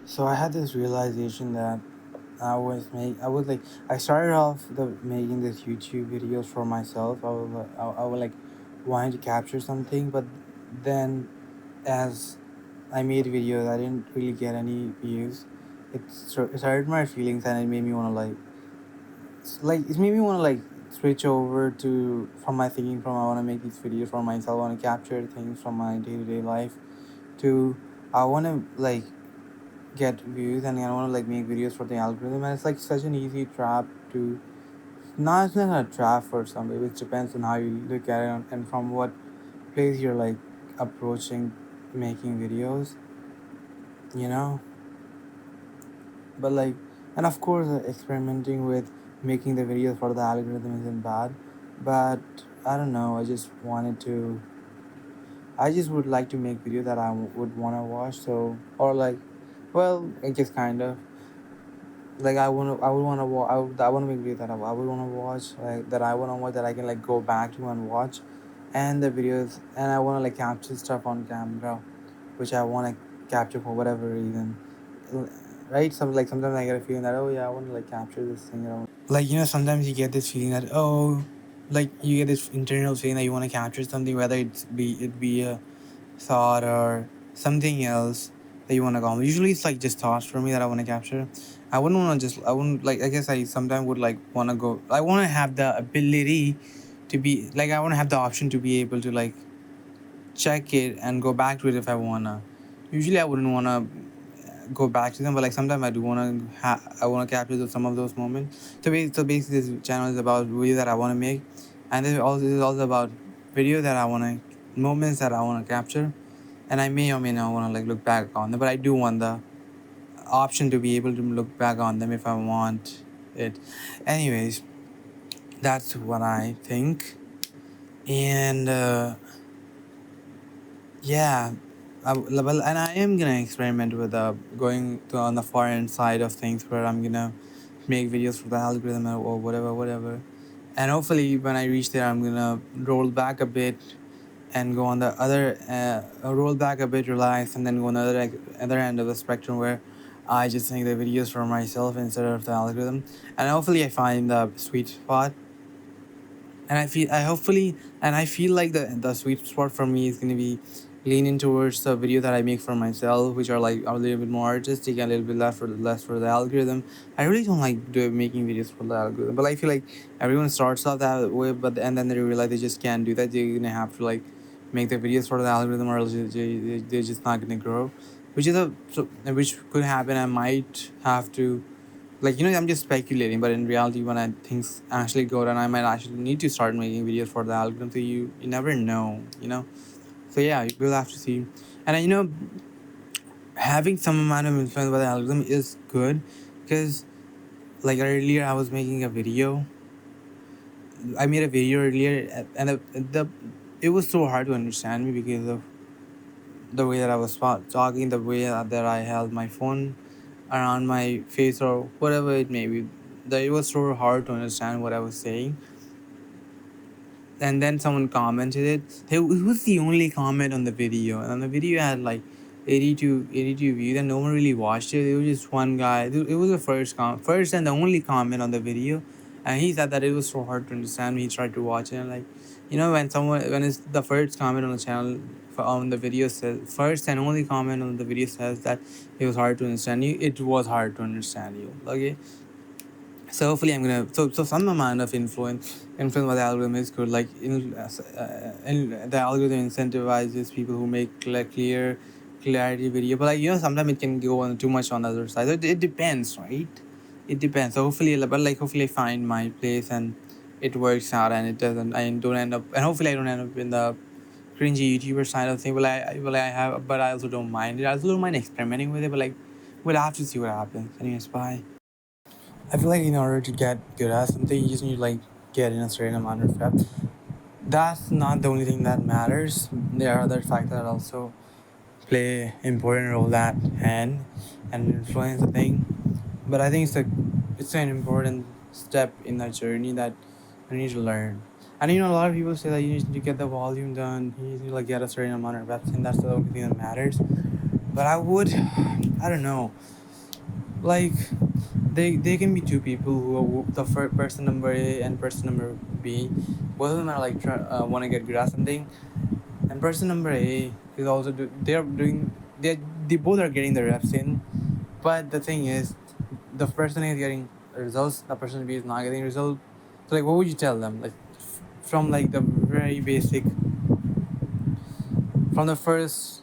So I had this realization that I would like I started off making this YouTube videos for myself. I would like wanting to capture something, but then as I made videos, I didn't really get any views. It hurt my feelings, and it made me want to it made me want to switch over to from my thinking from I want to make these videos for myself. I want to capture things from my day to day life to I want to get views, and I want to make videos for the algorithm. And it's like such an easy trap to not it's not a trap for somebody. It depends on how you look at it and from what place you're approaching making videos. You know, but and of course experimenting with making the videos for the algorithm isn't bad, but I don't know, I just would like to make videos that would want to watch. So or well, I guess kind of I would want to watch. I want to make videos that I would want to watch, that I want to watch, that I can go back to and watch, and the videos, and I want to capture stuff on camera, which I want to capture for whatever reason, right? Sometimes I get a feeling that, oh yeah, I want to capture this thing. Sometimes you get this feeling that, oh, you get this internal feeling that you want to capture something, whether it be a thought or something else that you want to go. Usually it's just thoughts for me that I want to capture. I wouldn't want to just I wouldn't I guess I sometimes would want to go. I want to have the ability to be I want to have the option to be able to check it and go back to it if I wanna. Usually I wouldn't want to go back to them, but sometimes I do want to I want to capture some of those moments. So basically this channel is about videos that I want to make, and this is also about video that I want to moments that I want to capture, and I may or may not want to look back on them, but I do want the option to be able to look back on them if I want it. Anyways, that's what I think, and yeah, well, and I am gonna experiment with going to on the foreign side of things where I'm gonna make videos for the algorithm or whatever. And hopefully, when I reach there, I'm gonna roll back a bit and go on the other, roll back a bit, relax, and then go on the other end of the spectrum where I just make the videos for myself instead of the algorithm. And hopefully, I find the sweet spot. And I feel like the sweet spot for me is gonna be leaning towards the video that I make for myself, which are a little bit more artistic and a little bit less for the algorithm. I really don't like making videos for the algorithm, but I feel like everyone starts off that way, but and then they realize they just can't do that. They're gonna have to make the videos for the algorithm, or else they're just not gonna grow, which could happen. I might have to I'm just speculating, but in reality when things actually go down, I might actually need to start making videos for the algorithm. So you never know. So yeah, we'll have to see. And having some amount of influence by the algorithm is good, because earlier I was making a video. I made a video earlier, and the it was so hard to understand me because of the way that I was talking, the way that I held my phone around my face or whatever it may be. That it was so hard to understand what I was saying. And then someone commented it. It was the only comment on the video, and the video had 82 views, and no one really watched it. It was just one guy. It was the first and the only comment on the video, and he said that it was so hard to understand. He tried to watch it, and when it's the first comment on the channel on the video says first and only comment on the video says that it was hard to understand you. It was hard to understand you. Okay, so hopefully I'm gonna so some amount of influence by the algorithm is good. The algorithm incentivizes people who make clear clarity video, but sometimes it can go on too much on the other side. So it depends, right? It depends. So hopefully I find my place and it works out, and it doesn't. I don't end up, and hopefully I don't end up in the cringy YouTuber side of thing. I have, but I also don't mind it. I also don't mind experimenting with it, but we'll have to see what happens. Anyways, bye. I feel in order to get good at something, you just need to get in a certain amount of reps. That's not the only thing that matters. There are other factors that also play important role that hand and influence the thing. But I think it's an important step in the journey that you need to learn. And a lot of people say that you need to get the volume done. You need to get a certain amount of reps, and that's the only thing that matters. But I would, I don't know, like they can be two people who are the first person number A and person number B. Both of them are like want to get good at something, and person number A is also they're doing they both are getting the reps in, but the thing is, the person A is getting results, the person B is not getting results. So like, what would you tell them? Like from like the very basic, from the first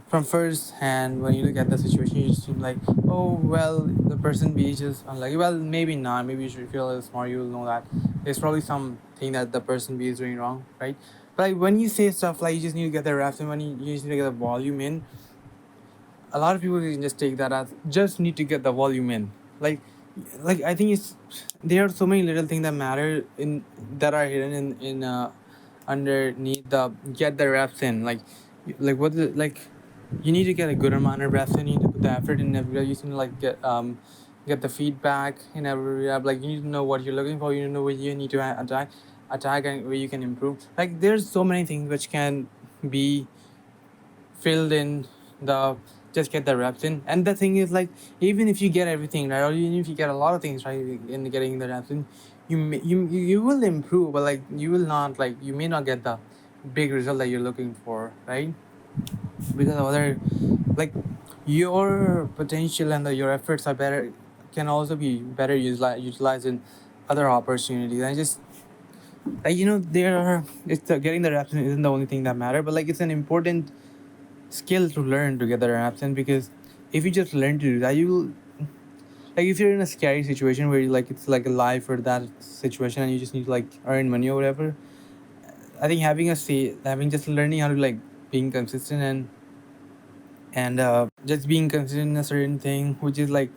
from first hand, when you look at the situation, you just seem like, oh well, the person B is just unlucky. Well, maybe not. Maybe you should feel a little smart. You will know that there's probably something that the person B is doing wrong, right? But like when you say stuff like you just need to get the reps in, when you just need to get the volume in, a lot of people can just take that as just need to get the volume in. Like I think it's there are so many little things that matter in that are hidden in underneath the get the reps in. Like what the, like you need to get a good amount of reps in. You need to put the effort in every rep. You need to like get the feedback in every rep. Like you need to know what you're looking for. You need to know where you need to attack and where you can improve. Like there's so many things which can be filled in the just get the reps in. And the thing is, like, even if you get everything right, or even if you get a lot of things right in getting the reps in, you will improve, but like you will not, like, you may not get the big result that you're looking for, right? Because of other, like, your potential and your efforts are better, can also be better utilized in other opportunities. And just like, there are, getting the reps in isn't the only thing that matter, but like it's an important skill to learn to get the reps in. Because if you just learn to do that, you will, like, if you're in a scary situation where you, like, it's like a life or that situation and you just need to like earn money or whatever, I think having just learning how to, like, being consistent and just being consistent in a certain thing, which is like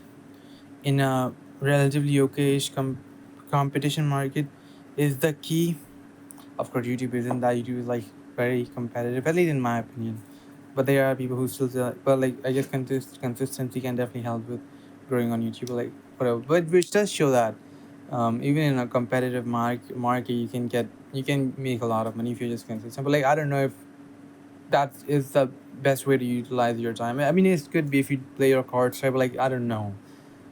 in a relatively okayish competition market, is the key. Of course, YouTube isn't that. YouTube is like very competitive, at least in my opinion. But there are people who still, but like, I guess consistency can definitely help with growing on YouTube, like whatever. But which does show that even in a competitive market, you can make a lot of money if you're just consistent. But like, I don't know if that is the best way to utilize your time. I mean, it could be if you play your cards right, but like, I don't know.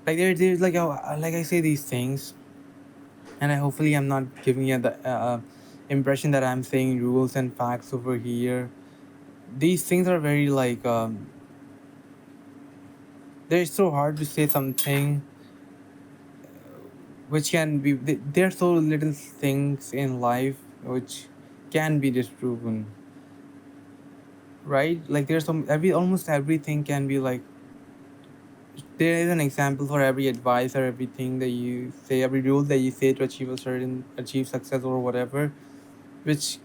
Like there's like like I say these things, and I hopefully I'm not giving you the impression that I'm saying rules and facts over here. These things are very like they're so hard to say something which can be, there's so little things in life which can be disproven, right? Like there's almost everything can be like, there is an example for every advice or everything that you say, every rule that you say to achieve success or whatever, which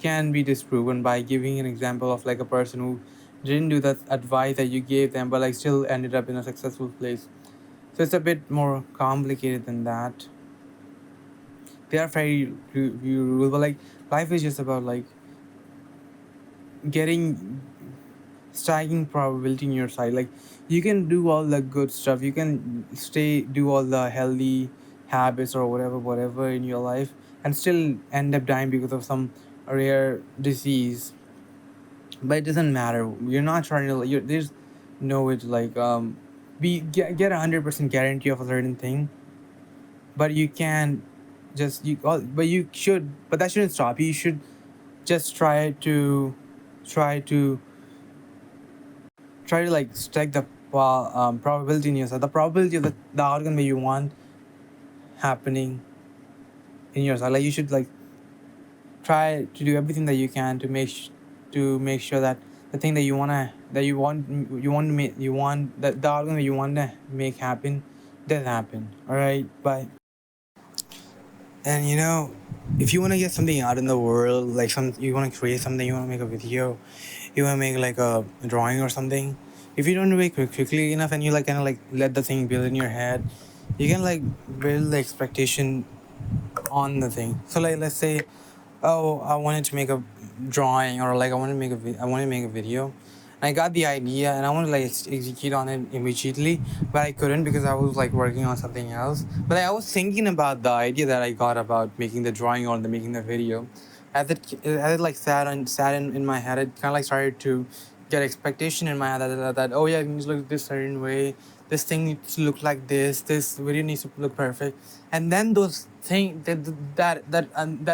can be disproven by giving an example of like a person who didn't do that advice that you gave them but like still ended up in a successful place. So it's a bit more complicated than that. They are very few rules, but like life is just about like getting stacking probability in your side. Like you can do all the good stuff, you can do all the healthy habits or whatever in your life, and still end up dying because of some rare disease. But it doesn't matter. You're not trying to. There's no way to like get 100% guarantee of a certain thing, but you can just but you should. But that shouldn't stop you. You should just try to like stack the probability in yourself. The probability of the outcome that you want happening in yourself. Like you should like try to do everything that you can to make sure that the thing that you want that the outcome that you want to make happen does happen. All right, bye. And if you want to get something out in the world, like you want to create something, you want to make a video, you want to make like a drawing or something. If you don't do it quickly enough, and you like kind of like let the thing build in your head, you can like build the expectation on the thing. So like, let's say, oh, I wanted to make a drawing, or like I want to make a video. And I got the idea and I want to like execute on it immediately, but I couldn't because I was like working on something else. But like, I was thinking about the idea that I got about making the drawing or making the video, as it like sat in my head, it kind of like started to get expectation in my head that oh yeah, it needs to look this certain way, this thing needs to look like this video needs to look perfect. And then those thing that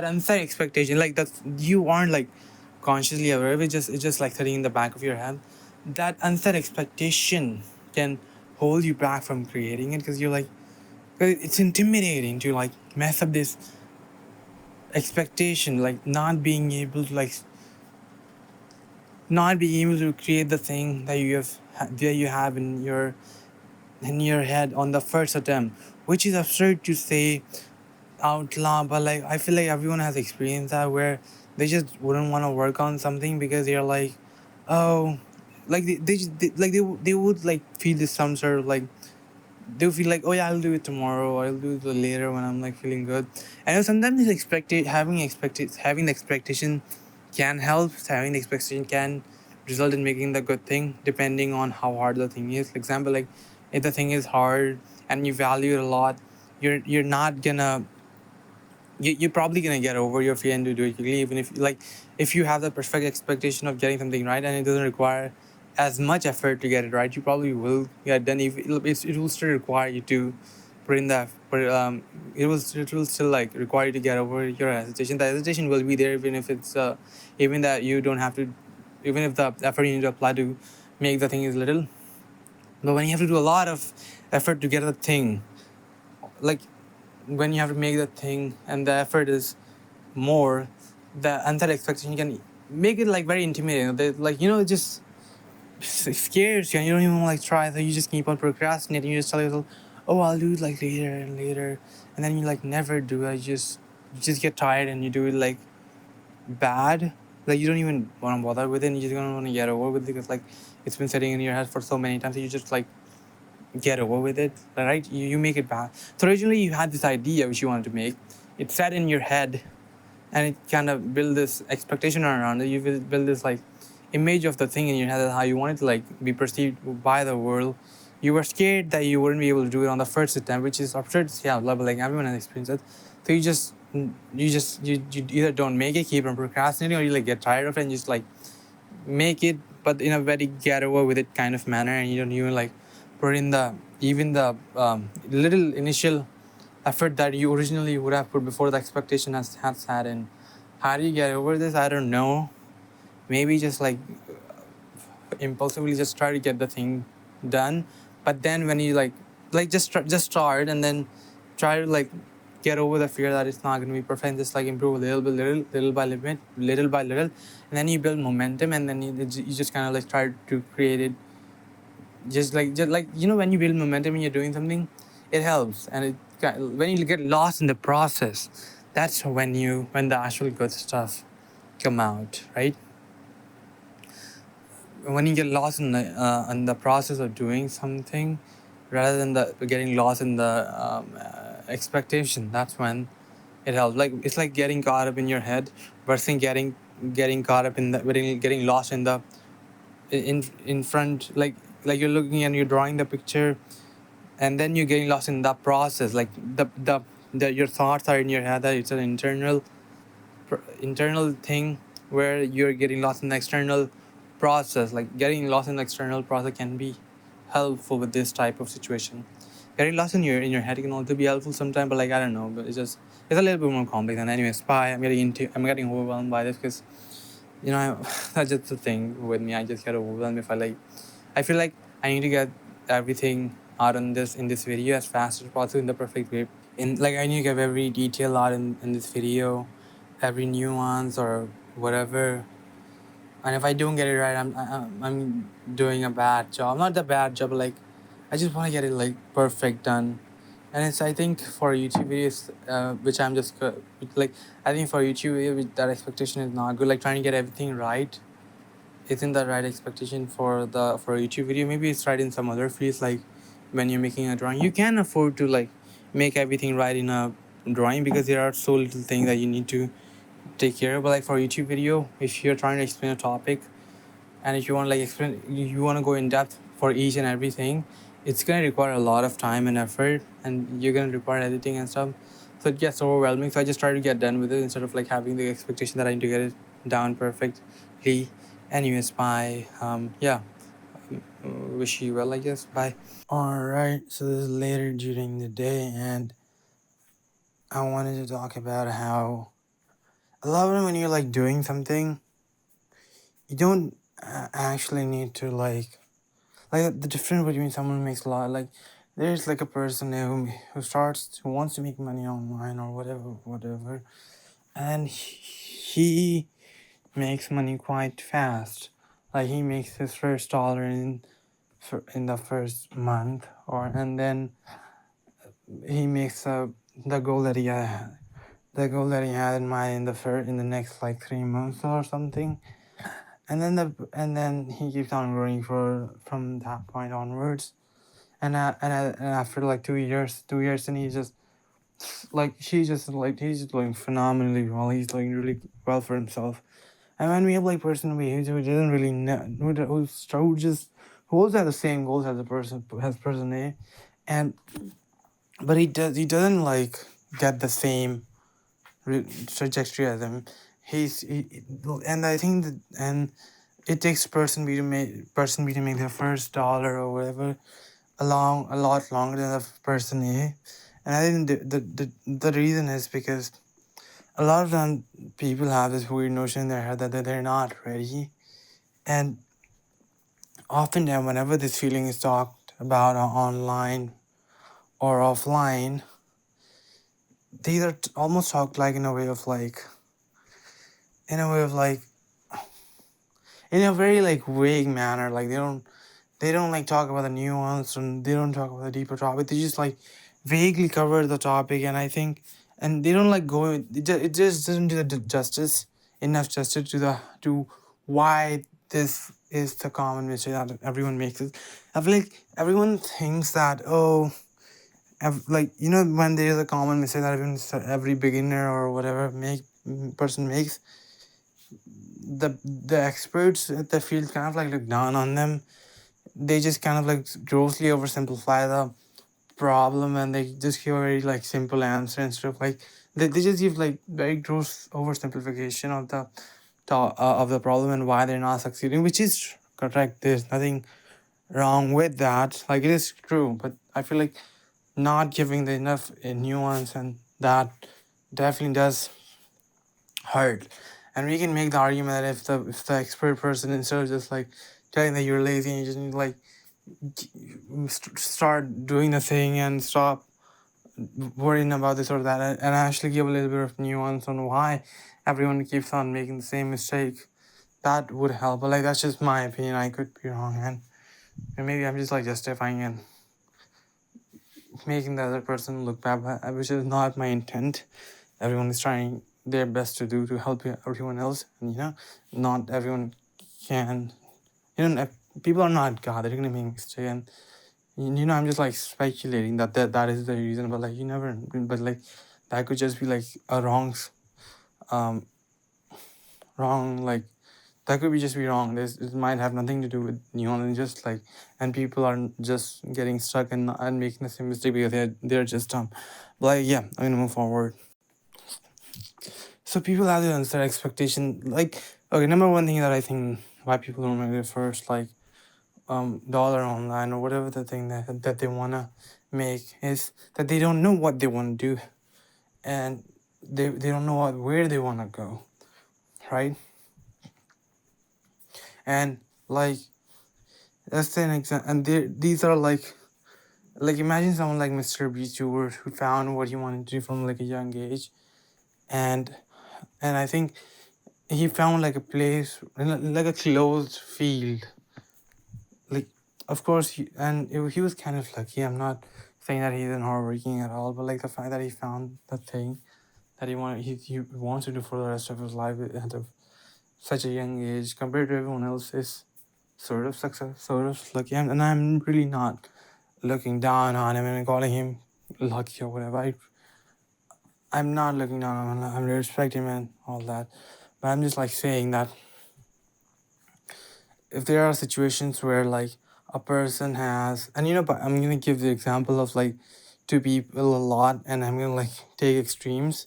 unsaid expectation, like that you aren't like consciously aware of it, just it's just like sitting in the back of your head. That unsaid expectation can hold you back from creating it, because you're like, 'cause it's intimidating to like mess up this expectation, like not being able to like not being able to create the thing that you have in your head on the first attempt, which is absurd to say out loud. But like I feel like everyone has experienced that, where they just wouldn't want to work on something because they're like, oh, like they would like feel this some sort of like, they'll feel like, oh yeah, I'll do it tomorrow, or I'll do it later when I'm like feeling good. I know sometimes it's having the expectation can help. Having the expectation can result in making the good thing, depending on how hard the thing is. For example, like if the thing is hard and you value it a lot, you're not gonna you're probably gonna get over your fear and to do it quickly, even if like if you have the perfect expectation of getting something right and it doesn't require as much effort to get it right, you probably will get done. If it will still require you to put in that, but it will still like require you to get over your hesitation. The hesitation will be there, even if it's even that you don't have to, even if the effort you need to apply to make the thing is little. But when you have to do a lot of effort to get the thing, like when you have to make the thing and the effort is more, the unset expectation can make it like very intimidating. Like it just scares you and you don't even like try. So you just keep on procrastinating. You just tell yourself, oh, I'll do it like later and later, and then you like never do it. You just get tired and you do it like bad. Like you don't even want to bother with it, and you just don't want to get over with it, because like it's been sitting in your head for so many times. So you just like get over with it, right? You make it bad. So originally you had this idea which you wanted to make. It sat in your head, and it kind of build this expectation around it. You will build this like image of the thing in your head, how you want it to like be perceived by the world. You were scared that you wouldn't be able to do it on the first attempt, which is absurd. Yeah, but like everyone has experienced it. So you either don't make it, keep on procrastinating, or you like get tired of it and just like make it, but in a very get over with it kind of manner, and you don't even like put in the little initial effort that you originally would have put before the expectation has had in. How do you get over this? I don't know. Maybe just like impulsively just try to get the thing done, but then when you like just start, and then try to like get over the fear that it's not going to be perfect, and just like improve a little by little, and then you build momentum, and then you just kind of like try to create it. Just like when you build momentum and you're doing something, it helps. And when you get lost in the process, that's when the actual good stuff come out, right? When you get lost in the process of doing something, rather than the getting lost in the expectation, that's when it helps. Like it's like getting caught up in your head versus getting caught up in the getting lost in the in front, like you're looking and you're drawing the picture, and then you're getting lost in that process. Like the your thoughts are in your head, that it's an internal thing, where you're getting lost in the external process. Like getting lost in the external process can be helpful with this type of situation. Getting lost in your head can also be helpful sometimes, but like I don't know, but it's a little bit more complex. And anyways, I'm getting overwhelmed by this, because that's just the thing with me. I just get overwhelmed if I feel like I need to get everything out in this video as fast as possible, in the perfect way. In like I need to get every detail out in this video, every nuance or whatever. And if I don't get it right, I'm doing a bad job. Not the bad job, but like I just want to get it like perfect done. And it's, I think, for YouTube videos, which I'm just like, I think for YouTube video, that expectation is not good. Like trying to get everything right isn't the right expectation for a YouTube video. Maybe it's right in some other fields, like when you're making a drawing, you can afford to like make everything right in a drawing, because there are so little things that you need to take care of. But like for YouTube video, if you're trying to explain a topic, and if you want to like explain, you want to go in depth for each and everything, it's going to require a lot of time and effort, and you're going to require editing and stuff. So it gets overwhelming. So I just try to get done with it instead of like having the expectation that I need to get it down perfectly. Anyways, bye. Wish you well, I guess. Bye. All right. So this is later during the day, and I wanted to talk about how I love it when you're like doing something. You don't actually need to like the difference between someone who makes a lot, like there's like a person who wants to make money online or whatever, and he makes money quite fast. Like he makes his first dollar in the first month, or and then he makes the goal that he had in mind in the next like 3 months or something, and then he keeps on growing from that point onwards, and after like 2 years, and he's just like he's just doing phenomenally well. He's doing really well for himself. And when we have like person who doesn't really know, who also has the same goals as person A, and but he doesn't like get the same trajectory as him. And I think that, and it takes person B to make their first dollar or whatever a lot longer than the person A. And I think the reason is because a lot of them people have this weird notion in their head that they're not ready. And often then whenever this feeling is talked about online or offline, these are almost talked like in a way of like in a way of like in a very like vague manner. Like they don't like talk about the nuance, and they don't talk about the deeper topic. They just like vaguely cover the topic, and I think, and they don't like go. It just doesn't do the enough justice to why this is the common mistake that everyone makes. It. I feel like everyone thinks that like when there is a common mistake that every beginner or whatever person makes, the experts at the field kind of like look down on them. They just kind of like grossly oversimplify the problem, and they just give a very like simple answer instead of like they just give like very gross oversimplification of the problem and why they're not succeeding, which is correct. There's nothing wrong with that. Like it is true, but I feel like not giving the enough nuance, and that definitely does hurt. And we can make the argument that if the expert person, instead of just like telling that you're lazy and you just need to like start doing the thing and stop worrying about this or that, and actually give a little bit of nuance on why everyone keeps on making the same mistake, that would help. But like that's just my opinion. I could be wrong, and maybe I'm just like justifying and making the other person look bad, which is not my intent. Everyone is trying their best to help everyone else, and not everyone can. People are not God. They're gonna make mistakes, and I'm just like speculating that is the reason. But like but like that could just be like a wrong like that could be just be wrong. It might have nothing to do with neon, and just like, and people are just getting stuck and making the same mistake because they're just dumb. But like yeah, I'm gonna move forward. So people have to understand expectation. Like okay, number one thing that I think why people don't make their first like dollar online or whatever the thing that they wanna make is that they don't know what they want to do, and they don't know where they want to go, right? And like that's an example. And these are like imagine someone like Mr. Beast who found what he wanted to do from like a young age, and I think he found like a place like a closed field. Like of course he was kind of lucky. I'm not saying that he isn't hardworking at all, but like the fact that he found the thing that he wants to do for the rest of his life at such a young age compared to everyone else is sort of success, sort of lucky. And I'm really not looking down on him and calling him lucky or whatever. I'm not looking down on him. I respect him and all that, but I'm just like saying that if there are situations where like a person has, and but I'm gonna give the example of like to people a lot, and I'm gonna like take extremes,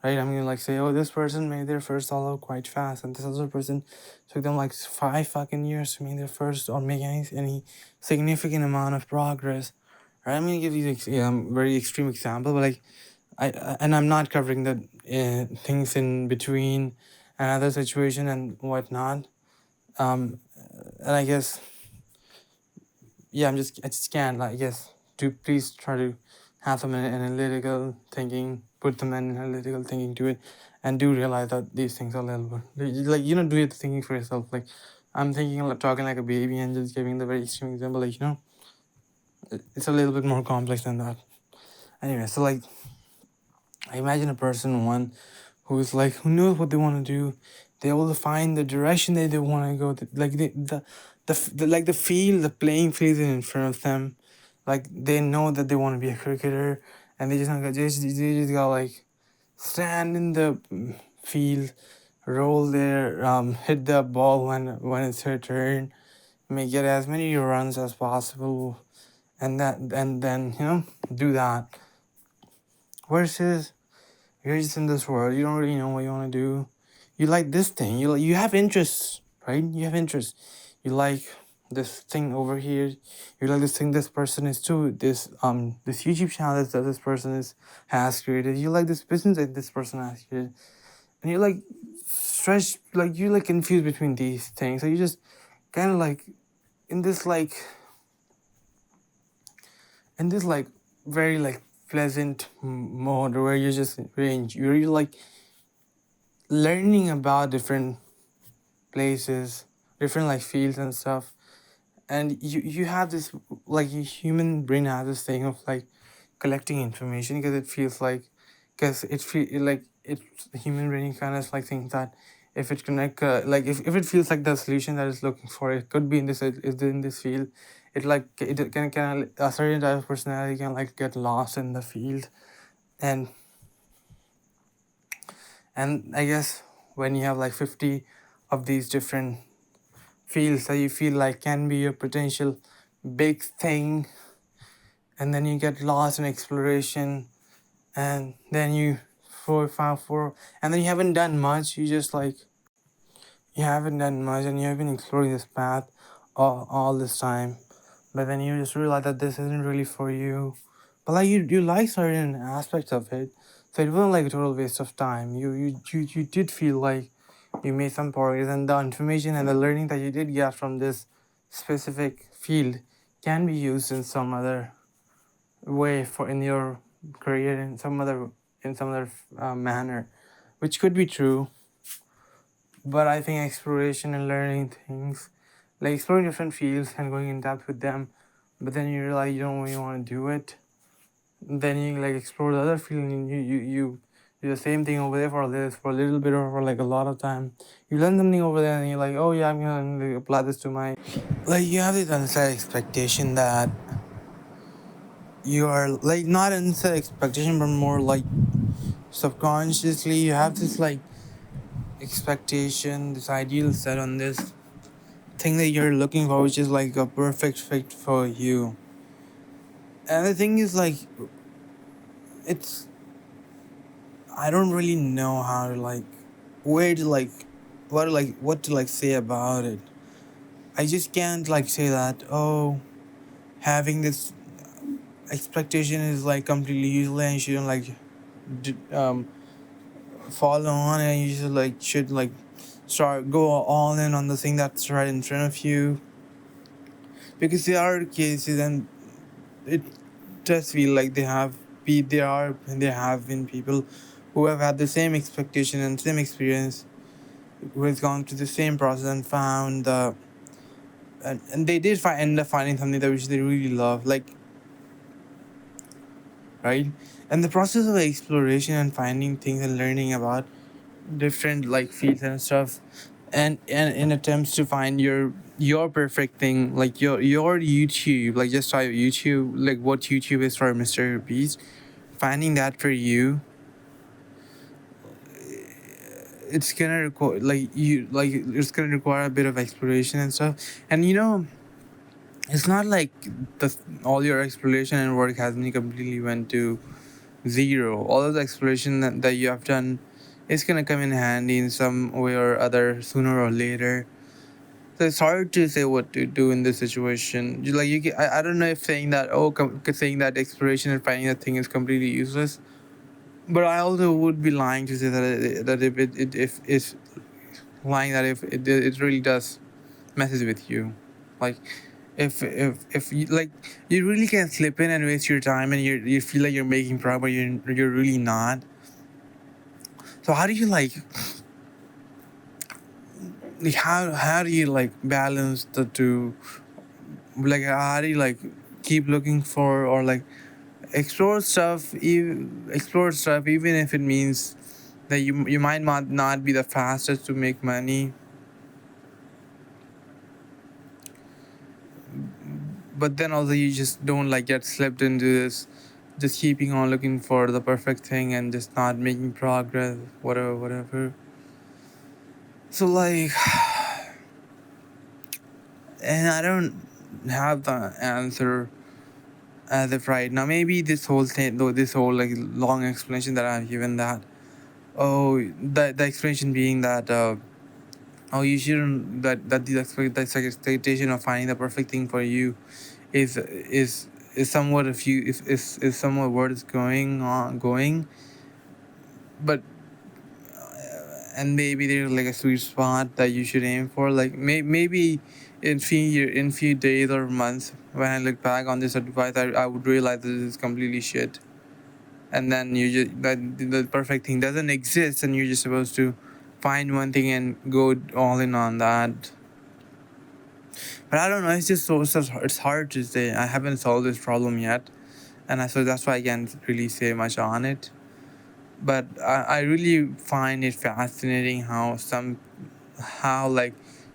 right? I'm gonna like say, oh, this person made their first dollar quite fast, and this other person took them like 5 fucking years to make their first or make any significant amount of progress. Right? I'm gonna give you very extreme example, but like and I'm not covering the things in between another situation and whatnot. Um, and I guess I just can't like yes. Do please try to have some analytical thinking, put some analytical thinking to it, and do realize that these things are a little bit like do it thinking for yourself. Like I'm thinking like talking like a baby and just giving the very extreme example. Like it's a little bit more complex than that. Anyway, so like I imagine a person one who knows what they want to do. They will find the direction that they want to go. Like the field, the playing field is in front of them. Like they know that they want to be a cricketer, and they just got like stand in the field, roll there, hit the ball when it's her turn, make get as many runs as possible, and then do that. Versus you're just in this world, you don't really know what you want to do. You like this thing, you have interests, right? You have interests. You like this thing over here. You like this thing this person is too. This YouTube channel that this person has created. You like this business that this person has created, and you like stretch like you like confused between these things. So you just kind of like in this like very like pleasant mode where you're just range. You're like learning about different places, different like fields and stuff, and you have this like your human brain has this thing of like collecting information because it feels like because it feel like it's the human brain kind of like thinks that if it connect like if it feels like the solution that it's looking for it could be in this is in this field, it like it can a certain type of personality can like get lost in the field. And and I guess when you have like 50 of these different fields that you feel like can be your potential big thing, and then you get lost in exploration, and then you four, and then you haven't done much. You haven't done much, and you have been exploring this path all this time, but then you just realize that this isn't really for you. But like you like certain aspects of it, so it wasn't like a total waste of time. You did feel like you made some progress, and the information and the learning that you did get from this specific field can be used in some other way for in your career in some other manner, which could be true. But I think exploration and learning things, like exploring different fields and going in depth with them, but then you realize you don't really want to do it. Then you like explore the other field, and you do the same thing over there for a little bit or for like a lot of time. You learn something over there, and you're like, oh yeah, I'm gonna like, apply this to my. Like you have this unset expectation that you are like not unset expectation, but more like subconsciously you have this like expectation, this ideal set on this thing that you're looking for, which is like a perfect fit for you. And the thing is like it's I don't really know how to like where to like what to like say about it. I just can't like say that having this expectation is like completely useless and you shouldn't like d- um follow on, and you should like start go all in on the thing that's right in front of you, because there are cases and it does feel like there have been people who have had the same expectation and same experience, who has gone through the same process and found and they did end up finding something that which they really love, like, right? And the process of exploration and finding things and learning about different like fields and stuff, and in attempts to find your perfect thing, like your YouTube, like just try YouTube, like what YouTube is for Mr. Beast, finding that for you, it's gonna require like it's gonna require a bit of exploration and stuff. And it's not like the all your exploration and work has been completely went to zero. All of the exploration that you have done is gonna come in handy in some way or other sooner or later. So it's hard to say what to do in this situation. Like I don't know if saying that saying that exploration and finding that thing is completely useless. But I also would be lying to say that if if it's lying that if it really does messes with you, like if you like you really can slip in and waste your time and you feel like you're making progress, but you're really not. So how do you how do you like balance the two? Like how do you like keep looking for or like explore stuff even if it means that you might not be the fastest to make money, but then also you just don't like get slipped into this just keeping on looking for the perfect thing and just not making progress, whatever. So like, and I don't have the answer as of right now. Maybe this whole thing, though, this whole like long explanation that I've given, that the explanation being that oh you shouldn't the expectation of finding the perfect thing for you is somewhat a few is somewhat where it's going, but and maybe there's like a sweet spot that you should aim for. Like maybe in few days or months when I look back on this advice, I would realize this is completely shit. And then you just that the perfect thing doesn't exist, and you're just supposed to find one thing and go all in on that. But I don't know. It's just it's hard to say. I haven't solved this problem yet, and so that's why I can't really say much on it. But I really find it fascinating how like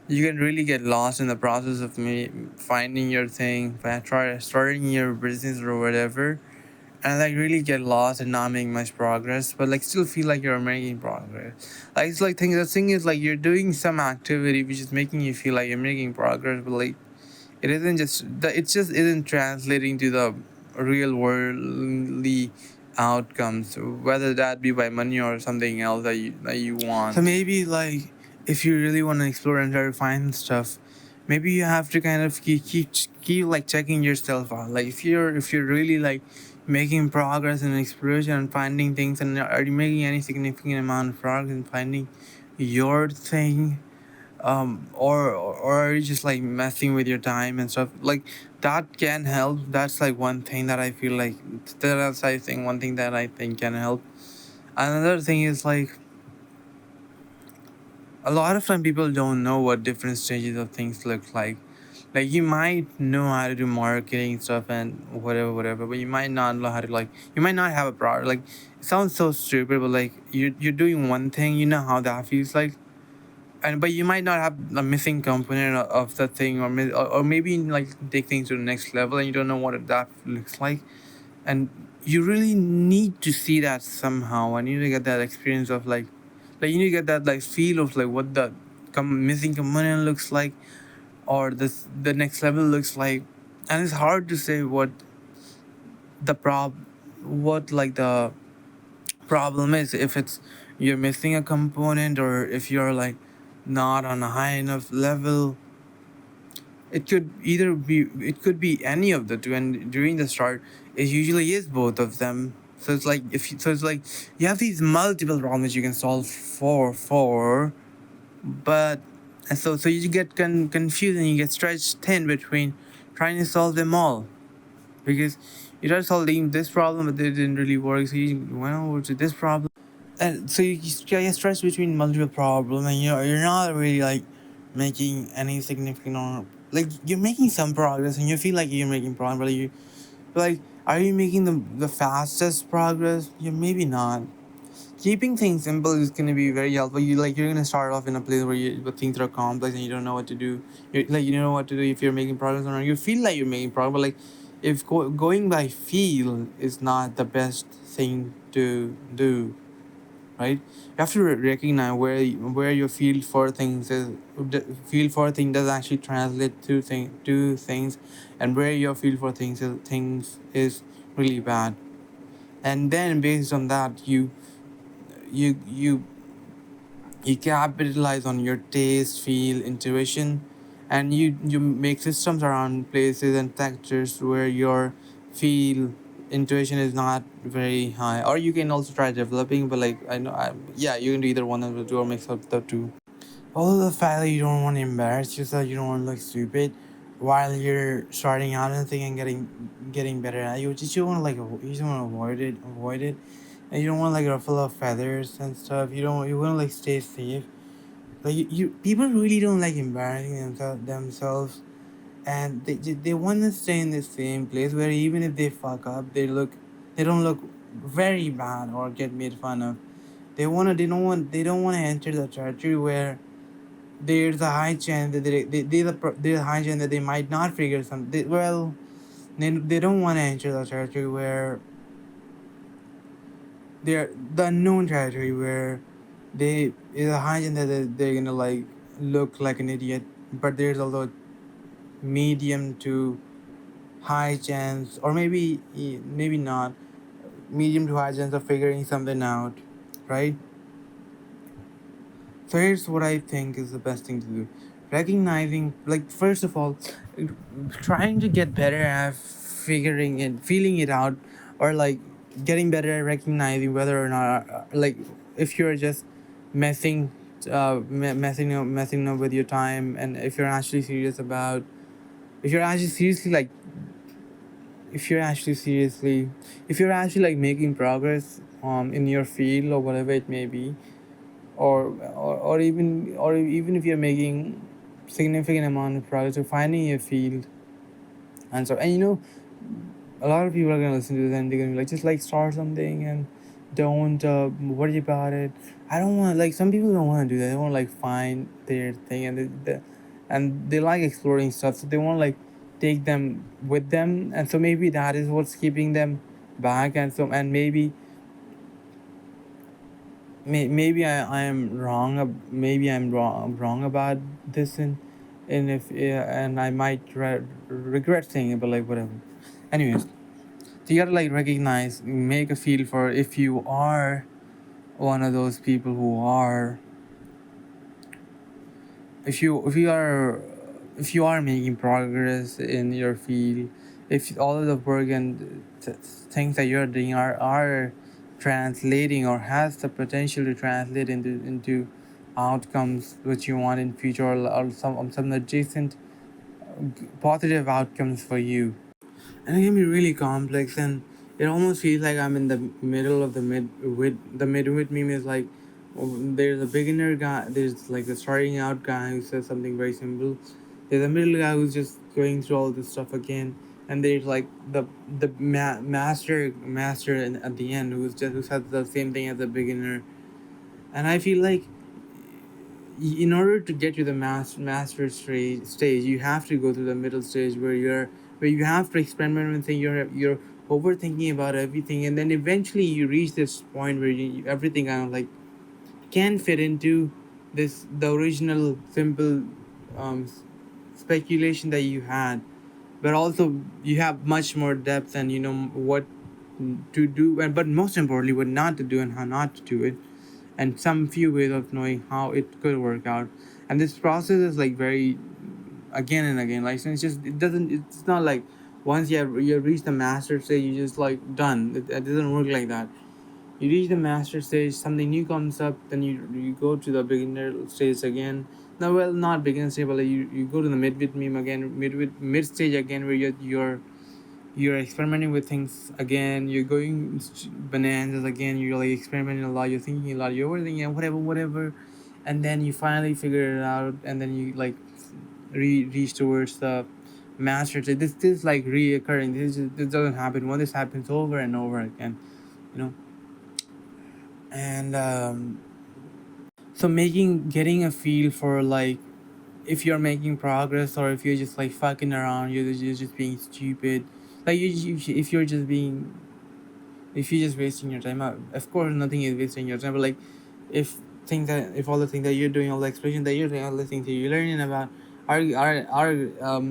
you can really get lost in the process of me finding your thing, starting your business or whatever, and like really get lost and not make much progress, but like still feel like you're making progress. Like it's like the thing is like you're doing some activity which is making you feel like you're making progress, but like it just isn't translating to the real worldly outcomes, whether that be by money or something else that you want. So maybe like if you really want to explore and try to find stuff, maybe you have to kind of keep like checking yourself out. Like if you're really like making progress in exploration and finding things, and are you making any significant amount of progress in finding your thing, or are you just like messing with your time and stuff like that can help. That's like one thing that I feel like that's I think one thing that I think can help. Another thing is like a lot of time people don't know what different stages of things look like you might know how to do marketing stuff and whatever, but you might not know how to like you might not have a product. Like it sounds so stupid, but like you're doing one thing, you know how that feels like, and but you might not have a missing component of the thing, or maybe like take things to the next level and you don't know what that looks like, and you really need to see that somehow. I need to get that experience of like you need to get that like feel of like what the missing component looks like, or the next level looks like. And it's hard to say the prob what like the problem is, if it's you're missing a component or if you're like not on a high enough level. It could be any of the two, and during the start it usually is both of them. So it's like so it's like you have these multiple problems you can solve for, but and so you get confused and you get stretched thin between trying to solve them all, because you try solving this problem but it didn't really work, so you went over to this problem, and so you get stressed between multiple problems, and you're not really like making any significant or like you're making some progress and you feel like you're making progress, but like are you making the fastest progress? You maybe not. Keeping things simple is gonna be very helpful. You're gonna start off in a place where things are complex and you don't know what to do. You don't know what to do if you're making progress or not. You feel like you're making progress, but like if going by feel is not the best thing to do, right? You have to recognize where your feel for things is, the feel for thing does actually translate to things, and where your feel for things is really bad. And then based on that, you you you capitalize on your taste, feel, intuition, and you make systems around places and textures where your feel intuition is not very high. Or you can also try developing, but like yeah, you can do either one of the two or mix up the two. Although the fact that you don't want to embarrass yourself, you don't want to look stupid while you're starting out and thing and getting better at it. You just you want to you just want to avoid it, and you don't want to like ruffle up feathers and stuff. You want to like stay safe. Like you people really don't like embarrassing themselves, and they want to stay in the same place where even if they fuck up, they don't look very bad or get made fun of. They don't want to enter the territory where there's a high chance that there's a high chance that they might not figure something. They don't want to enter the territory where they're the unknown territory where they is a high chance that they're gonna like look like an idiot, but there's also medium to high chance, or maybe not medium to high chance of figuring something out, right? So here's what I think is the best thing to do. Recognizing, like, first of all, trying to get better at figuring it, feeling it out, or like getting better at recognizing whether or not, like, if you're just messing, messing up with your time, and if you're actually serious about, if you're actually seriously like, if you're actually seriously, if you're actually like making progress, in your field or whatever it may be, or even if you're making significant amount of progress or finding your field. And so, and a lot of people are gonna listen to this and they're gonna be like, just like start something and don't worry about it. I don't want, like, some people don't want to do that. They want to like find their thing, and they like exploring stuff, so they want to like take them with them, and so maybe that is what's keeping them back. And so, and maybe I am wrong. Maybe I'm wrong about this, and if and I might regret saying it, but like whatever. Anyways, so you gotta like recognize, make a feel for if you are one of those people who are, if you are making progress in your field, if all of the work and things that you're doing are translating or has the potential to translate into outcomes which you want in future, or some adjacent positive outcomes for you. And it can be really complex, and it almost feels like I'm in the middle of the mid meme is like, there's a beginner guy, there's like a starting out guy who says something very simple, there's a middle guy who's just going through all this stuff again, and there's like the master at the end who says the same thing as the beginner. And I feel like in order to get to the master stage, you have to go to the middle stage where you have to experiment with things. You're overthinking about everything, and then eventually you reach this point where everything kind of like can fit into this the original simple um, speculation that you had, but also you have much more depth, and you know what to do, and but most importantly what not to do and how not to do it, and some few ways of knowing how it could work out. And this process is like very again and again, like, so it's not like once you reach the master stage you just like done. It doesn't work like that. You reach the master stage, something new comes up, then you go to the beginner stage again. No, well, not beginner stage, but like you go to the mid meme again, mid stage again, where you're experimenting with things again. You're going bananas again. You're like experimenting a lot. You're thinking a lot. You're overthinking and whatever, and then you finally figure it out, and then you like reach towards the master stage. This is like reoccurring. This doesn't happen. When this happens over and over again, you know. And so getting a feel for like if you're making progress or if you're just like fucking around, you're just being stupid. Like if you're just being if you're just wasting your time, of course nothing is wasting your time, but like if if all the things that you're doing, all the exploration that you're doing, all the things that you're learning about are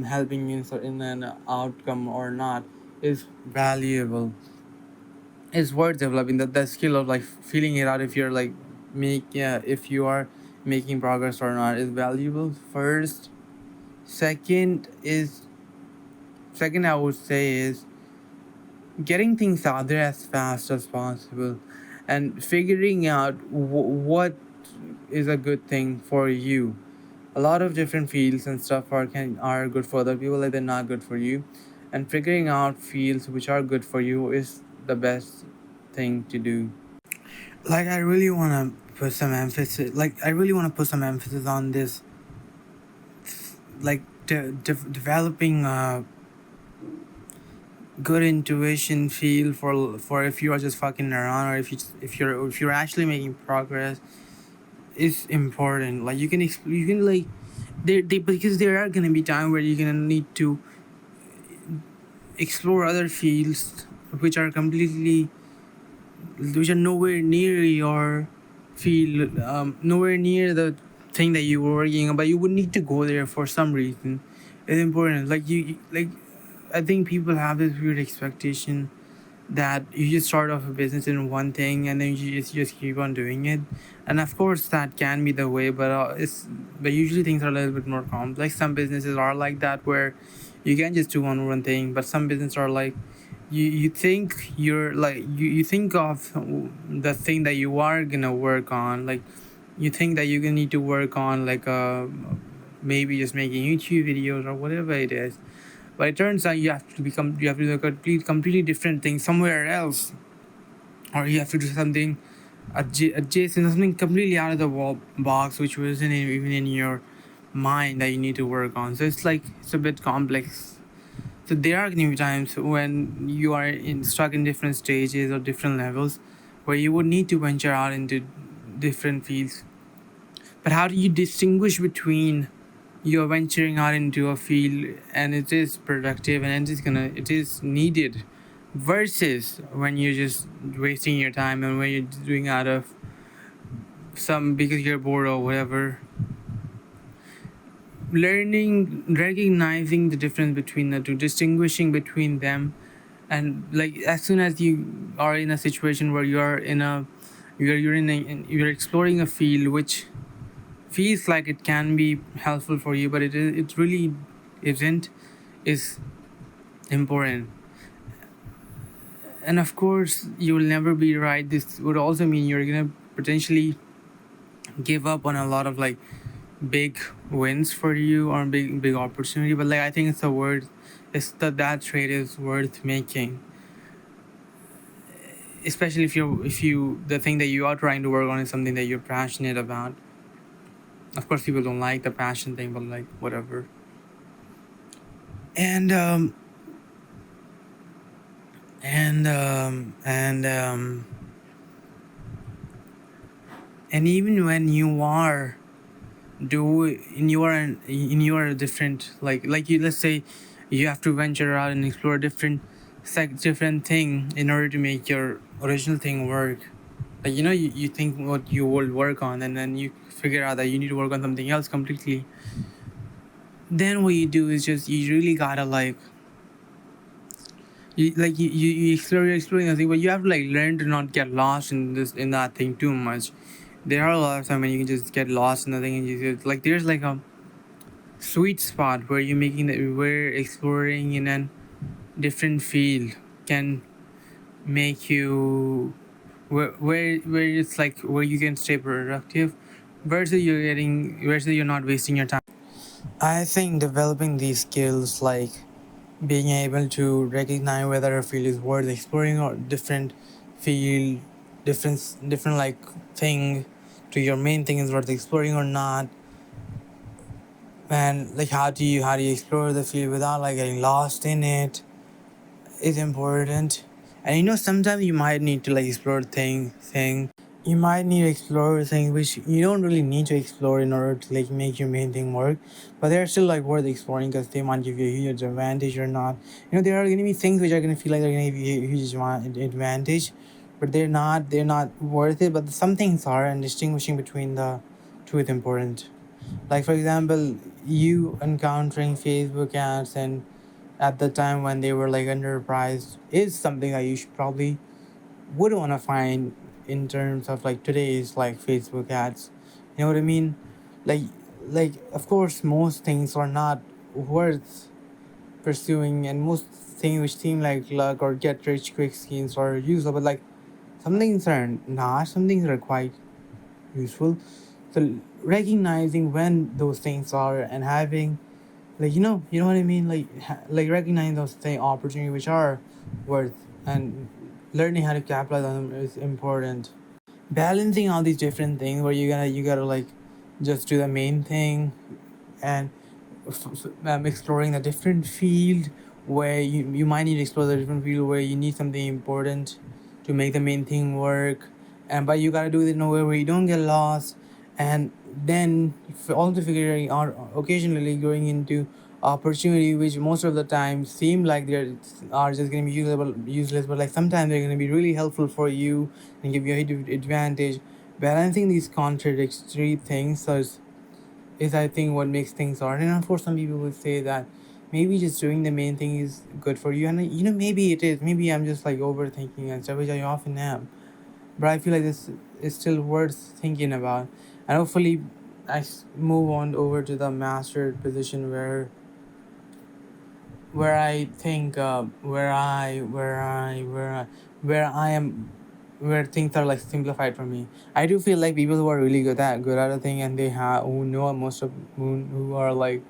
helping you in an outcome or not, is valuable. It's worth developing that skill of like feeling it out if you're like if you are making progress or not is valuable. Second is second I would say is getting things out there as fast as possible and figuring out what is a good thing for you. A lot of different fields and stuff are good for other people, like they're not good for you, and figuring out fields which are good for you is the best thing to do. Like I really want to put some emphasis on this, like developing a good intuition feel for if you are just fucking around, or if you're actually making progress is important. Like you can like because there are gonna be time where you're gonna need to explore other fields which are completely which are nowhere near your field, nowhere near the thing that you were working on, but you would need to go there for some reason. It's important. I think people have this weird expectation that you just start off a business in one thing and then you just keep on doing it, and of course that can be the way, but usually things are a little bit more complex. Some businesses are like that where you can just do one thing, but some businesses are like you think you're like you think of the thing that you are gonna work on, like you think that you're gonna need to work on like maybe just making YouTube videos or whatever it is, but it turns out you have to do a completely different thing somewhere else, or you have to do something adjacent, something completely out of the box, which wasn't even in your mind that you need to work on. So it's a bit complex. So there are going to be times when you are stuck in different stages or different levels where you would need to venture out into different fields. But how do you distinguish between you're venturing out into a field and it is productive and it is needed, versus when you're just wasting your time and when you're doing out of some because you're bored or whatever? Learning, recognizing the difference between the two, distinguishing between them, and like as soon as you are in a situation where you're exploring a field which feels like it can be helpful for you, but it really isn't, is important. And of course, you will never be right. This would also mean you're gonna potentially give up on a lot of like big wins for you or big opportunity. But like I think that trade is worth making, especially if you the thing that you are trying to work on is something that you're passionate about. Of course, people don't like the passion thing, but like whatever. And and um and um and even when you are in your different like you let's say you have to venture out and explore a different thing in order to make your original thing work. Like you think what you will work on, and then you figure out that you need to work on something else completely. Then what you do is just you really gotta you explore, you're exploring the thing, but you have to like learn to not get lost in that thing too much. There are a lot of times when you can just get lost in the thing and you just like there's like a sweet spot where where exploring in a different field can make you where it's like where you can stay productive, versus you're not wasting your time. I think developing these skills, like being able to recognize whether a field is worth exploring or field different like thing to your main thing is worth exploring or not, and like how do you explore the field without like getting lost in it, is important. And sometimes you might need to like explore thing you might need to explore things which you don't really need to explore in order to like make your main thing work, but they're still like worth exploring because they might give you a huge advantage or not. There are going to be things which are going to feel like they're going to give you a huge advantage, but they're not worth it. But some things are, and distinguishing between the two is important. Like for example, you encountering Facebook ads and at the time when they were like underpriced is something that you should probably would want to find in terms of like today's like Facebook ads. You know what I mean? Like like of course most things are not worth pursuing, and most things which seem like luck or get rich quick schemes are useful, but like some things are not, some things are quite useful. So recognizing when those things are and having like you know what I mean, like like recognizing those thing opportunities which are worth and learning how to capitalize on them is important. Balancing all these different things where you gotta like just do the main thing and exploring a different field where you might need to explore the different field where you need something important to make the main thing work, and but you gotta do it in a way where you don't get lost, and then also figuring out occasionally going into opportunity which most of the time seem like they are just going to be useless, but like sometimes they're going to be really helpful for you and give you a huge advantage. Balancing these contradictory things is I think what makes things hard. And of course, some people would say that maybe just doing the main thing is good for you, and maybe it is. Maybe I'm just like overthinking and stuff, which I often am. But I feel like this is still worth thinking about, and hopefully, move on over to the master position where I think where I am, where things are like simplified for me. I do feel like people who are really good at a thing and they have who know most of who are like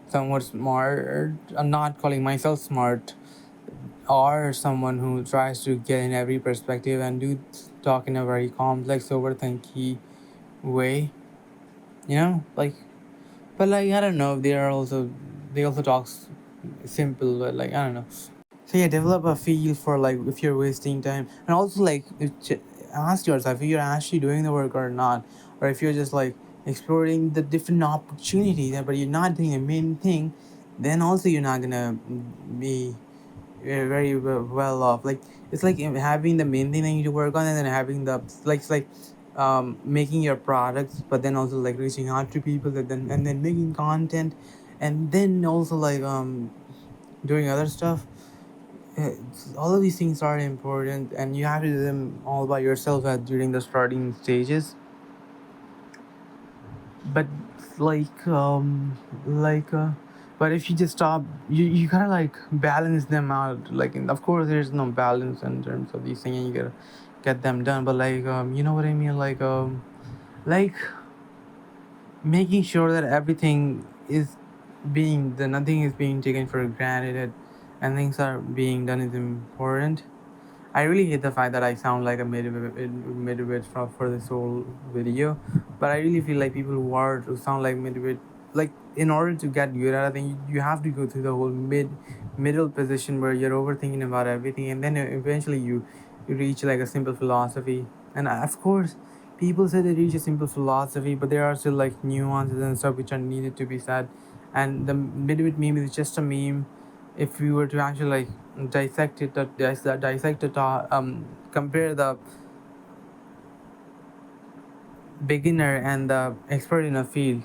somewhat smart. I'm not calling myself smart, or someone who tries to get in every perspective and do talk in a very complex, overthinky way. Like, but like I don't know. They also talks simple, but like I don't know. So yeah, develop a feel for like if you're wasting time, and also like ask yourself if you're actually doing the work or not, or if you're just like exploring the different opportunities, but you're not doing the main thing, then also you're not gonna be very well off. Like it's like having the main thing that you need to work on, and then having the like it's like making your products, but then also like reaching out to people, and then making content, and then also like doing other stuff. All of these things are important, and you have to do them all by yourself during the starting stages. But like like but if you just stop, you gotta like balance them out. Like of course there's no balance in terms of these things, and you gotta get them done, but like you know what I mean, like making sure that everything is nothing is being taken for granted, and things are being done is important. I really hate the fact that I sound like a midwit for this whole video, but I really feel like people who sound like midwit, like in order to get good at it, I think you have to go through the whole middle position where you're overthinking about everything, and then eventually you reach like a simple philosophy. And of course, people say they reach a simple philosophy, but there are still like nuances and stuff which are needed to be said. And the midwit meme is just a meme. If we were to actually like dissect it, compare the beginner and the expert in a field,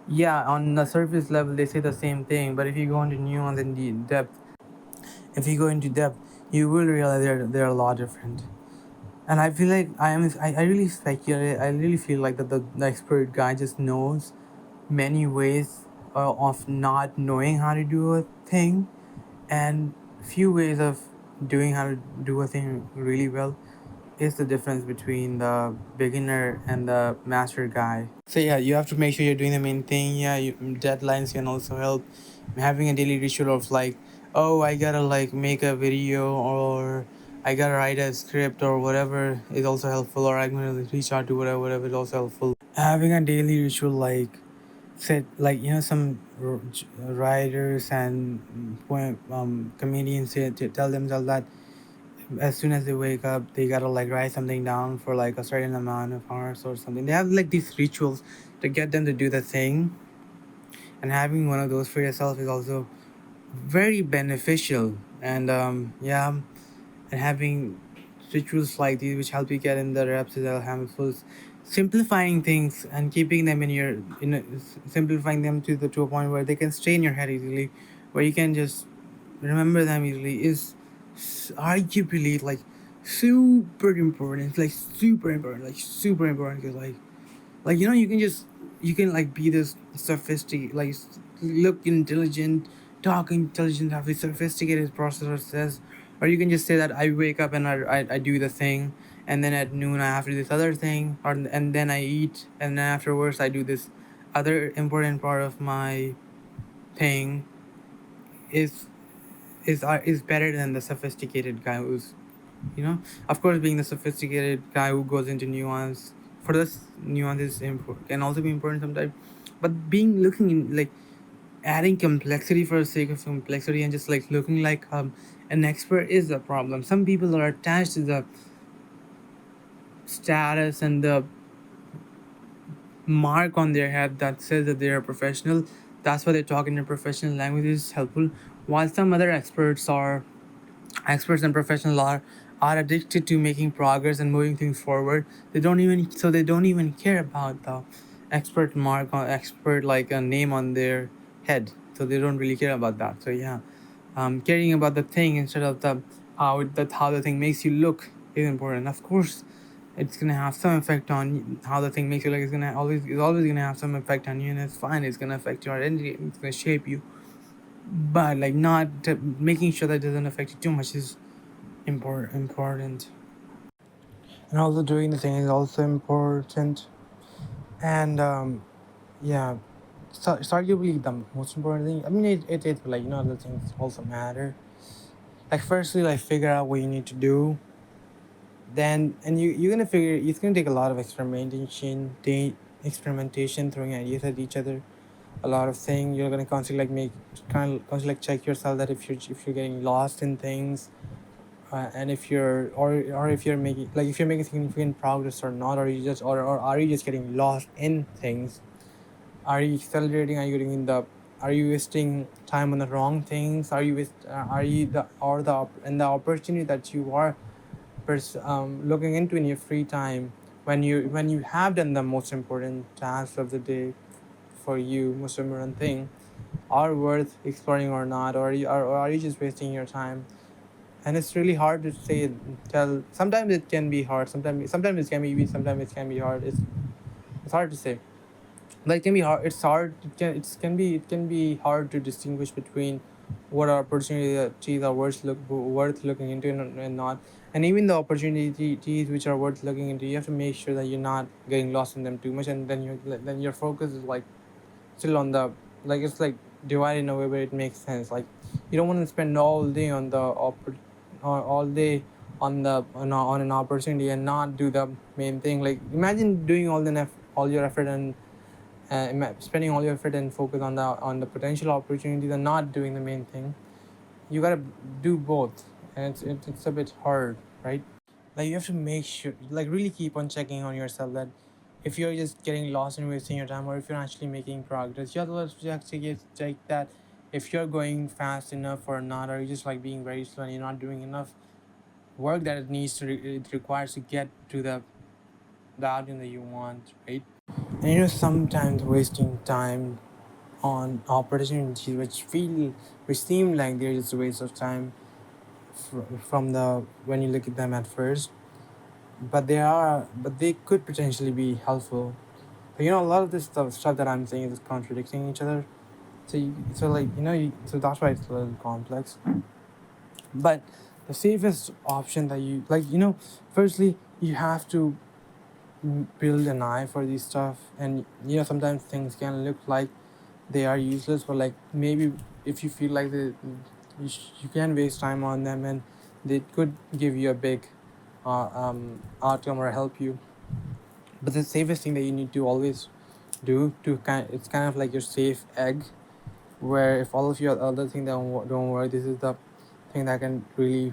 yeah, on the surface level they say the same thing, but if you go into nuance and depth, if you go into depth, you will realize they're a lot different. And I feel like I really speculate. I really feel like that the expert guy just knows many ways of not knowing how to do a thing, and few ways of doing how to do a thing really well is the difference between the beginner and the master guy. So yeah, you have to make sure you're doing the main thing. Yeah, deadlines can also help. Having a daily ritual of like, oh, I gotta like make a video, or I gotta write a script or whatever is also helpful, or I'm gonna reach out to whatever is also helpful. Having a daily ritual like said, like some writers and comedians say, to tell themselves that as soon as they wake up, they gotta like write something down for like a certain amount of hours or something. They have like these rituals to get them to do the thing, and having one of those for yourself is also very beneficial. And yeah, and having rituals like these which help you get in the reps is helpful. Simplifying things and keeping them in your simplifying them to a point where they can stay in your head easily, where you can just remember them easily is arguably like super important. Like super important. Like super important because like you can just you can like be this sophisticated like look intelligent, talk intelligent, have a sophisticated processor says, or you can just say that I wake up and I do the thing, and then at noon I have to do this other thing, or and then I eat, and then afterwards I do this other important part of my thing. Is is uh, is better than the sophisticated guy who's, of course, being the sophisticated guy who goes into nuance. For this, nuance is important, can also be important sometimes, but being looking in like adding complexity for the sake of complexity and just like looking like an expert is a problem. Some people are attached to the status and the mark on their head that says that they are professional. That's why they talk in a professional language is helpful. While some other experts and professionals are addicted to making progress and moving things forward. They don't even care about the expert mark or expert like a name on their head. So they don't really care about that. So yeah, caring about the thing instead of the how the thing makes you look is important. Of course, it's gonna have some effect on how the thing makes you look. It's always gonna have some effect on you, and it's fine. It's gonna affect your identity. It's gonna shape you, but like not making sure that it doesn't affect you too much is important. And also doing the thing is also important. And yeah, so it's arguably the most important thing. I mean, it but like other things also matter. Like firstly, like figure out what you need to do. Then and you're gonna figure it's gonna take a lot of experimentation, throwing ideas at each other. A lot of things you're gonna constantly like make constantly like check yourself that if you're getting lost in things, and if you're or if you're making like if you're making significant progress or not, or you just or are you just getting lost in things. Are you accelerating? Are you getting in the are you wasting time on the wrong things? Are you the or the and the opportunity that you are looking into in your free time, when you have done the most important task of the day for you, most important thing, are worth exploring or not, or are you just wasting your time? And it's really hard to say tell. Sometimes it can be hard, sometimes it can be easy, sometimes it can be hard. It's hard to say, but it can be hard. It's hard. It can be hard to distinguish between what opportunities are worth looking into and not. And even the opportunities which are worth looking into, you have to make sure that you're not getting lost in them too much, and then your focus is like still on the like it's like divided in a way where it makes sense. Like you don't want to spend all day on the or all day on an opportunity and not do the main thing. Like imagine doing all your effort and spending all your effort and focus on the potential opportunities and not doing the main thing. You gotta do both, and it's a bit hard, right? Like you have to make sure, like really keep on checking on yourself that if you're just getting lost and wasting your time, or if you're actually making progress. You have to actually check that if you're going fast enough or not, or you're just like being very slow and you're not doing enough work that it requires to get to the outcome that you want, right? And sometimes wasting time on opportunities which seem like they're just a waste of time from the when you look at them at first, but they could potentially be helpful. But a lot of this stuff that I'm saying is contradicting each other. So like so that's why it's a little complex. But the safest option that you like, firstly you have to build an eye for these stuff. And sometimes things can look like they are useless, but like maybe if you feel like you can waste time on them, and they could give you a big outcome or help you. But the safest thing that you need to always do it's kind of like your safe egg, where if all of your other things don't work, this is the thing that can really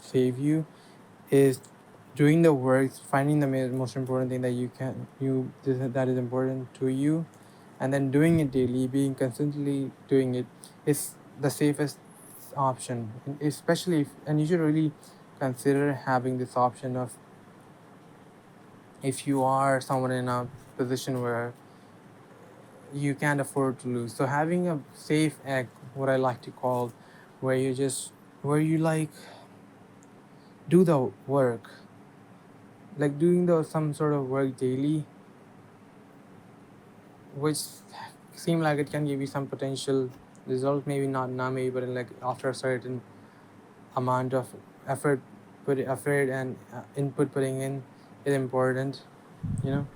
save you is doing the work, finding the most important thing that that is important to you, and then doing it daily, being consistently doing it is the safest option. Especially and you should really consider having this option of, if you are someone in a position where you can't afford to lose. So having a safe egg, what I like to call, where you just where you like do the work, like doing the some sort of work daily, which seem like it can give you some potential result. Maybe not now, maybe, but like after a certain amount of effort and input putting in is important, you know.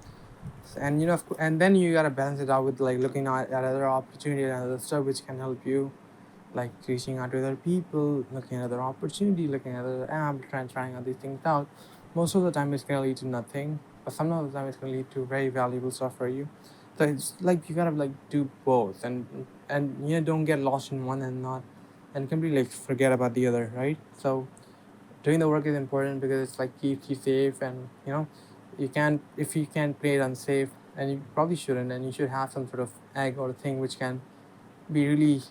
And and then you gotta balance it out with like looking at other opportunities and other stuff which can help you, like reaching out to other people, looking at other opportunity, looking at other app, trying out these things out. Most of the time it's gonna lead to nothing, but some of the time it's gonna lead to very valuable stuff for you. So it's like you gotta like do both, and don't get lost in one and not and completely like forget about the other, right? So doing the work is important because it's like keeps you safe, and you can't if you can't play it unsafe, and you probably shouldn't, and you should have some sort of egg or thing which can be really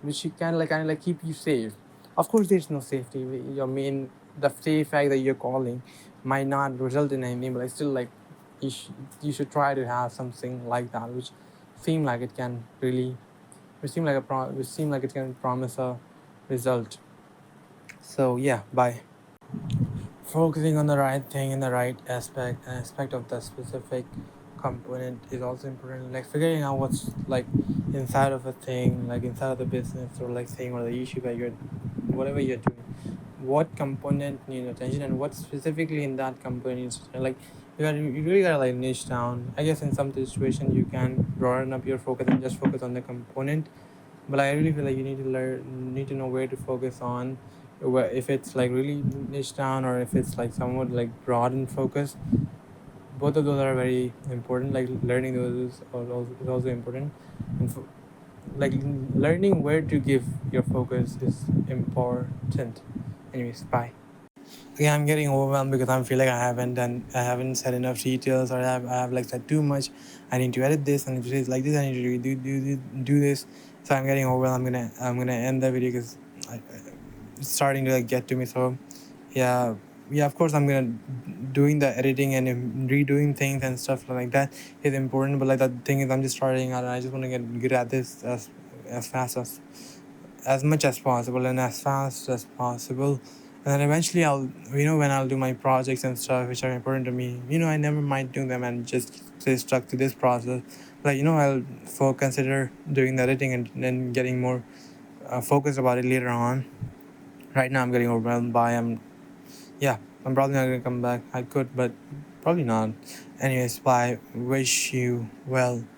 which you can like kind of like keep you safe. Of course there's no safety. Your main the safe egg that you're calling might not result in anything, but I still like you should try to have something like that which seem like it can really which seem like it can promise a result. So yeah, bye. Focusing on the right thing in the right aspect of the specific component is also important. Like figuring out what's like inside of a thing, like inside of the business or like thing or the issue that you're whatever you're doing, what component needs attention and what specifically in that component needs attention. Like you really gotta like niche down. I guess in some situation you can broaden up your focus and just focus on the component, but I really feel like you need to know where to focus on, where if it's like really niche down or if it's like somewhat like broad in focus. Both of those are very important. Like learning those is also important, and like learning where to give your focus is important. Anyways, bye. Yeah, I'm getting overwhelmed because I feel like I haven't said enough details, or I have like said too much. I need to edit this, and if it is like this, I need to do this. So I'm getting overwhelmed. I'm gonna end the video because it's starting to like get to me. So yeah, yeah. Of course, I'm gonna doing the editing and redoing things and stuff like that is important. But like the thing is, I'm just starting out, and I just want to get good at this as fast as much as possible and as fast as possible. And then eventually I'll when I'll do my projects and stuff which are important to me, I never might do them and just stay stuck to this process. Like I'll consider doing the editing and then getting more focused about it later on. Right now I'm getting overwhelmed by yeah, I'm probably not gonna come back. I could, but probably not. Anyways, bye. Wish you well.